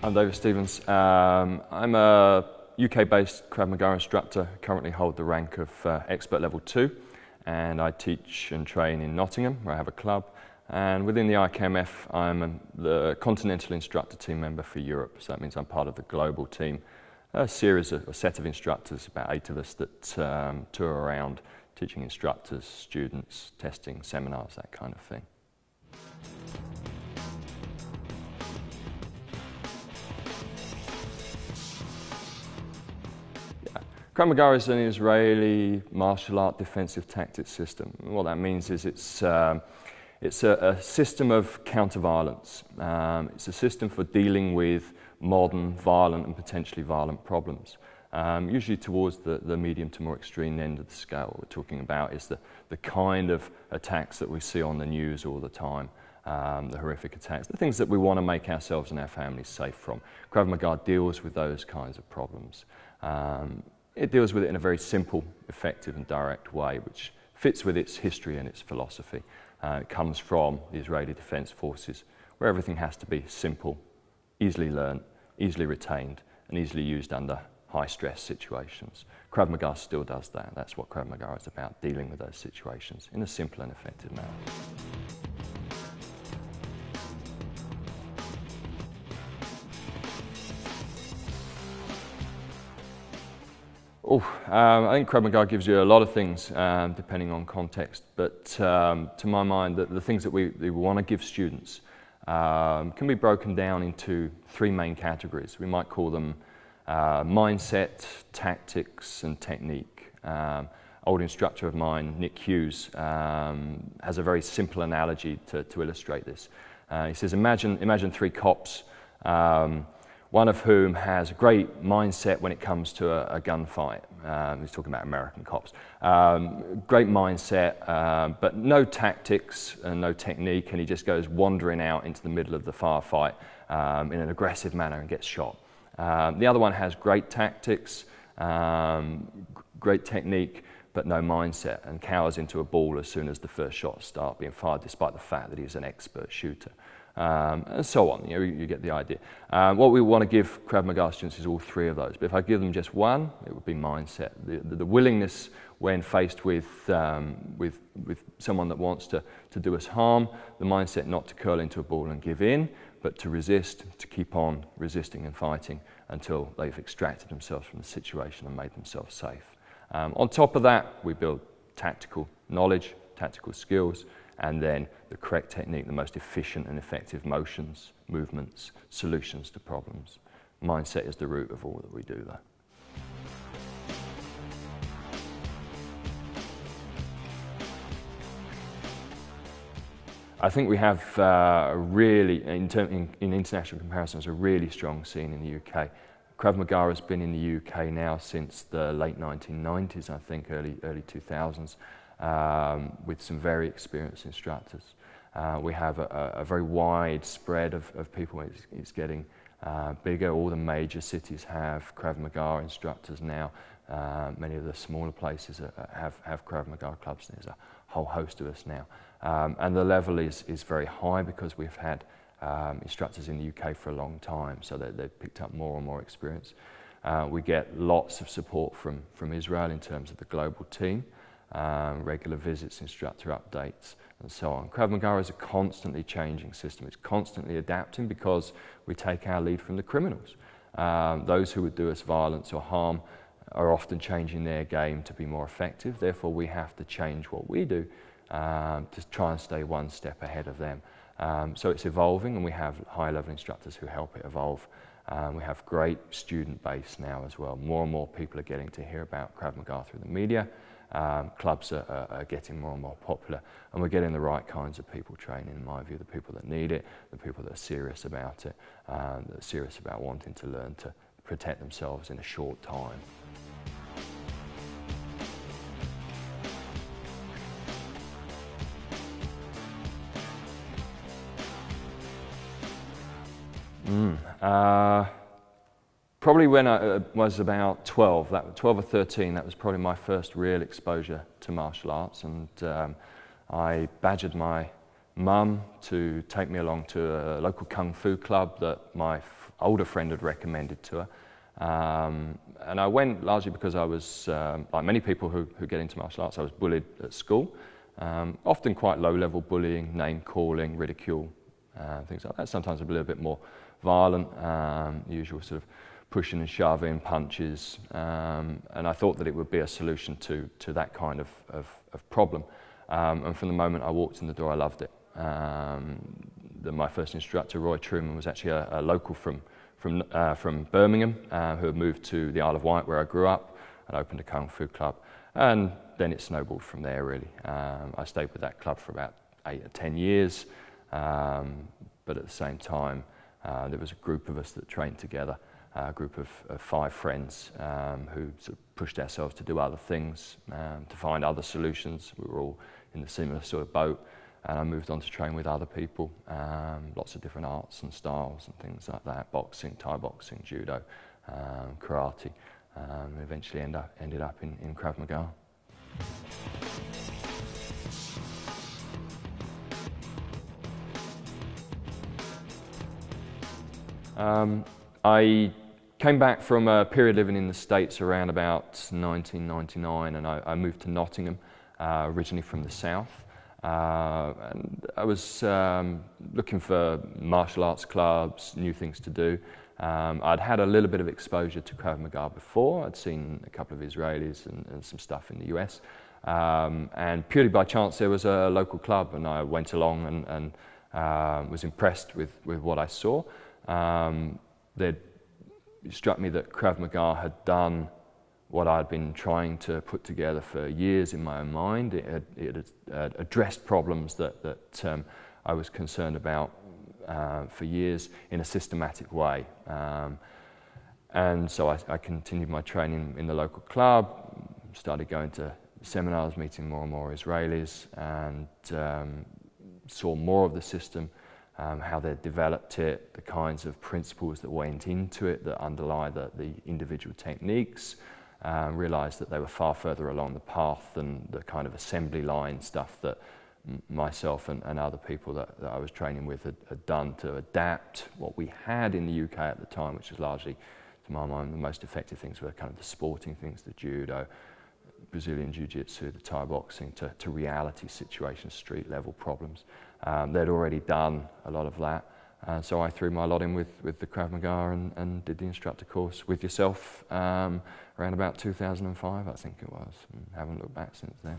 I'm David Stevens. I'm a UK-based Krav Maga instructor, currently hold the rank of Expert Level 2, and I teach and train in Nottingham, where I have a club, and within the IKMF I'm the Continental Instructor Team member for Europe, so that means I'm part of the global team, a set of instructors, about 8 of us, that tour around teaching instructors, students, testing, seminars, that kind of thing. Krav Maga is an Israeli martial art defensive tactics system. What that means is it's a system of counter-violence. It's a system for dealing with modern, violent and potentially violent problems, usually towards the medium to more extreme end of the scale. What we're talking about is the kind of attacks that we see on the news all the time, the horrific attacks, the things that we want to make ourselves and our families safe from. Krav Maga deals with those kinds of problems. It deals with it in a very simple, effective and direct way, which fits with its history and its philosophy. It comes from the Israeli Defense Forces, where everything has to be simple, easily learned, easily retained and easily used under high-stress situations. Krav Maga still does that. That's what Krav Maga is about, dealing with those situations in a simple and effective manner. I think Krav Maga gives you a lot of things, depending on context, but to my mind, the things that we want to give students can be broken down into 3 main categories. We might call them mindset, tactics and technique. Old instructor of mine, Nick Hughes, has a very simple analogy to illustrate this. He says, imagine 3 cops, one of whom has a great mindset when it comes to a gunfight. He's talking about American cops. Great mindset, but no tactics and no technique, and he just goes wandering out into the middle of the firefight in an aggressive manner and gets shot. The other one has great tactics, great technique, but no mindset, and cowers into a ball as soon as the first shots start being fired, despite the fact that he's an expert shooter. And so on, you get the idea. What we want to give Krav Maga students is all 3 of those, but if I give them just one, it would be mindset. The willingness when faced with someone that wants to do us harm, the mindset not to curl into a ball and give in, but to resist, to keep on resisting and fighting until they've extracted themselves from the situation and made themselves safe. On top of that, we build tactical knowledge, tactical skills, and then the correct technique, the most efficient and effective motions, movements, solutions to problems. Mindset is the root of all that we do, though. I think we have in international comparisons, a really strong scene in the UK. Krav Maga has been in the UK now since the late 1990s, I think, early 2000s. With some very experienced instructors. We have a very wide spread of people. It's getting bigger. All the major cities have Krav Maga instructors now. Many of the smaller places have Krav Maga clubs. There's a whole host of us now. And the level is very high because we've had instructors in the UK for a long time, so they've picked up more and more experience. We get lots of support from Israel in terms of the global team. Regular visits, instructor updates, and so on. Krav Maga is a constantly changing system. It's constantly adapting because we take our lead from the criminals. Those who would do us violence or harm are often changing their game to be more effective. Therefore, we have to change what we do to try and stay one step ahead of them. So it's evolving, and we have high-level instructors who help it evolve. We have great student base now as well. More and more people are getting to hear about Krav Maga through the media. Clubs are getting more and more popular, and we're getting the right kinds of people training, in my view, the people that need it, the people that are serious about it, that are serious about wanting to learn to protect themselves in a short time. Probably when I was about 12 or 13, that was probably my first real exposure to martial arts, and I badgered my mum to take me along to a local kung fu club that my older friend had recommended to her. And I went largely because I was, like many people who get into martial arts, I was bullied at school. Often quite low-level bullying, name-calling, ridicule, things like that. Sometimes a little bit more violent, usual sort of pushing and shoving, punches. And I thought that it would be a solution to that kind of problem. And from the moment I walked in the door, I loved it. My first instructor, Roy Truman, was actually a local from Birmingham, who had moved to the Isle of Wight, where I grew up, and opened a Kung Fu club. And then it snowballed from there, really. I stayed with that club for about 8 or 10 years, but at the same time, there was a group of us that trained together, a group of 5 friends who sort of pushed ourselves to do other things, to find other solutions. We were all in the similar sort of boat, and I moved on to train with other people, lots of different arts and styles and things like that, boxing, Thai boxing, judo, karate, eventually ended up in Krav Maga. I came back from a period living in the States around about 1999, and I moved to Nottingham, originally from the south. And I was looking for martial arts clubs, new things to do. I'd had a little bit of exposure to Krav Maga before. I'd seen a couple of Israelis and some stuff in the US. And purely by chance, there was a local club, and I went along and was impressed with what I saw. It struck me that Krav Maga had done what I'd been trying to put together for years in my own mind. It had addressed problems that I was concerned about for years in a systematic way. And so I continued my training in the local club, started going to seminars, meeting more and more Israelis, and saw more of the system, how they developed it, the kinds of principles that went into it that underlie the individual techniques. Realised that they were far further along the path than the kind of assembly line stuff that myself and other people that I was training with had done to adapt what we had in the UK at the time, which was largely, to my mind, the most effective things were kind of the sporting things, the judo, Brazilian jiu-jitsu, the Thai boxing, to reality situations, street level problems. They'd already done a lot of that. So I threw my lot in with the Krav Maga and did the instructor course with yourself around about 2005, I think it was, and haven't looked back since then.